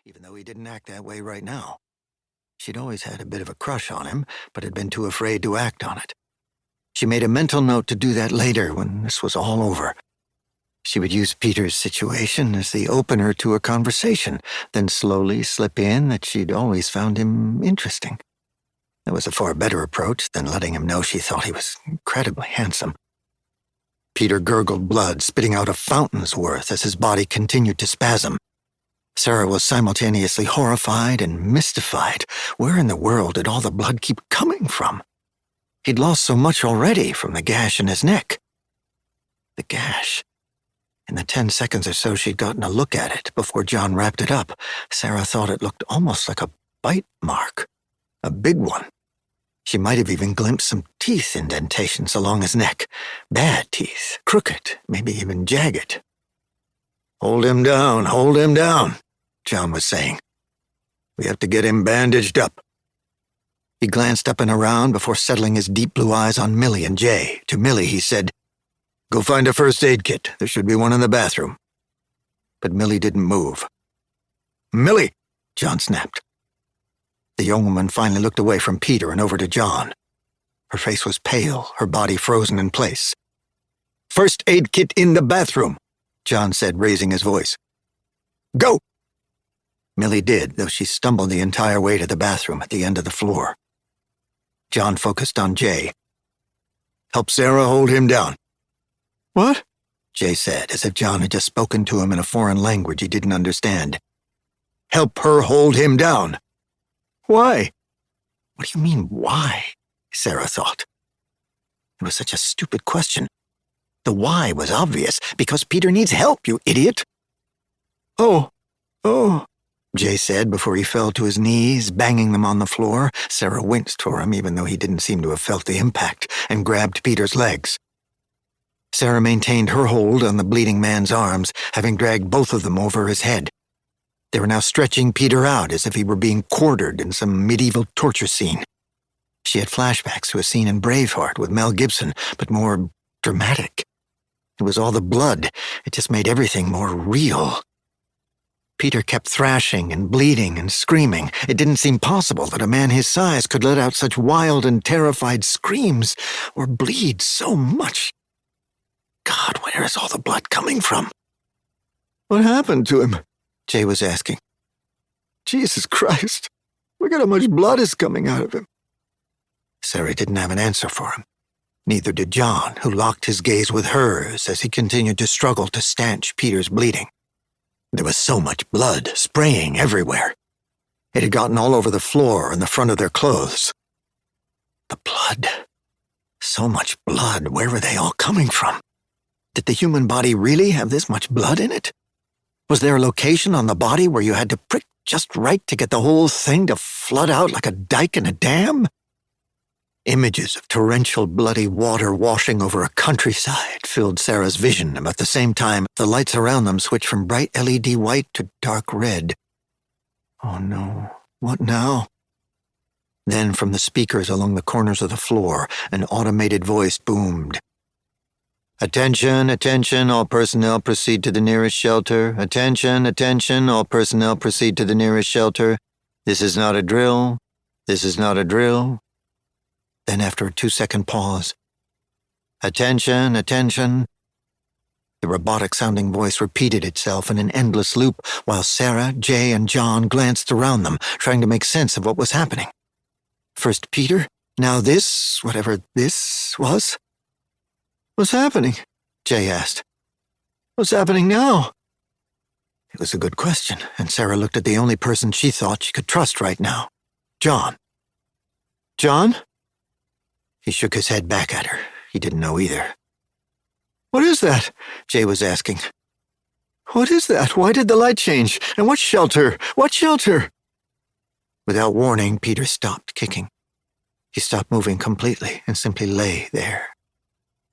even though he didn't act that way right now. She'd always had a bit of a crush on him, but had been too afraid to act on it. She made a mental note to do that later when this was all over. She would use Peter's situation as the opener to a conversation, then slowly slip in that she'd always found him interesting. That was a far better approach than letting him know she thought he was incredibly handsome. Peter gurgled blood, spitting out a fountain's worth as his body continued to spasm. Sarah was simultaneously horrified and mystified. Where in the world did all the blood keep coming from? He'd lost so much already from the gash in his neck. The gash. In the 10 seconds or so she'd gotten a look at it before John wrapped it up, Sarah thought it looked almost like a bite mark. A big one. She might have even glimpsed some teeth indentations along his neck. Bad teeth, crooked, maybe even jagged. Hold him down, John was saying. We have to get him bandaged up. He glanced up and around before settling his deep blue eyes on Millie and Jay. To Millie he said, "Go find a first aid kit. There should be one in the bathroom." But Millie didn't move. "Millie!" John snapped. The young woman finally looked away from Peter and over to John. Her face was pale, her body frozen in place. "First aid kit in the bathroom," John said, raising his voice. "Go!" Millie did, though she stumbled the entire way to the bathroom at the end of the floor. John focused on Jay. "Help Sarah hold him down." "What?" Jay said, as if John had just spoken to him in a foreign language he didn't understand. "Help her hold him down." "Why?" What do you mean, why? Sarah thought. It was such a stupid question. The why was obvious, because Peter needs help, you idiot. Oh, Jay said before he fell to his knees, banging them on the floor. Sarah winced for him, even though he didn't seem to have felt the impact, and grabbed Peter's legs. Sarah maintained her hold on the bleeding man's arms, having dragged both of them over his head. They were now stretching Peter out as if he were being quartered in some medieval torture scene. She had flashbacks to a scene in Braveheart with Mel Gibson, but more dramatic. It was all the blood. It just made everything more real. Peter kept thrashing and bleeding and screaming. It didn't seem possible that a man his size could let out such wild and terrified screams or bleed so much. God, where is all the blood coming from? What happened to him? Jay was asking. Jesus Christ, look at how much blood is coming out of him. Sarah didn't have an answer for him. Neither did John, who locked his gaze with hers as he continued to struggle to stanch Peter's bleeding. There was so much blood spraying everywhere. It had gotten all over the floor and the front of their clothes. The blood. So much blood. Where were they all coming from? Did the human body really have this much blood in it? Was there a location on the body where you had to prick just right to get the whole thing to flood out like a dike in a dam? Images of torrential bloody water washing over a countryside filled Sarah's vision, and at the same time, the lights around them switched from bright LED white to dark red. Oh no, what now? Then from the speakers along the corners of the floor, an automated voice boomed. "Attention, attention, all personnel proceed to the nearest shelter. Attention, attention, all personnel proceed to the nearest shelter. This is not a drill. This is not a drill." Then after a 2-second pause, "Attention, attention." The robotic-sounding voice repeated itself in an endless loop while Sarah, Jay, and John glanced around them, trying to make sense of what was happening. First Peter, now this, whatever this was. "What's happening?" Jay asked. "What's happening now?" It was a good question, and Sarah looked at the only person she thought she could trust right now, John. "John?" He shook his head back at her. He didn't know either. "What is that?" Jay was asking. "What is that? Why did the light change? And what shelter? What shelter?" Without warning, Peter stopped kicking. He stopped moving completely and simply lay there.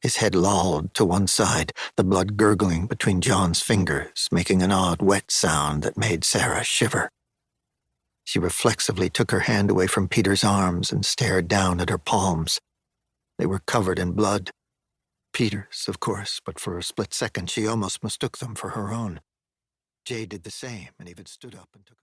His head lolled to one side, the blood gurgling between John's fingers, making an odd wet sound that made Sarah shiver. She reflexively took her hand away from Peter's arms and stared down at her palms. They were covered in blood. Peter's, of course, but for a split second she almost mistook them for her own. Jay did the same and even stood up and took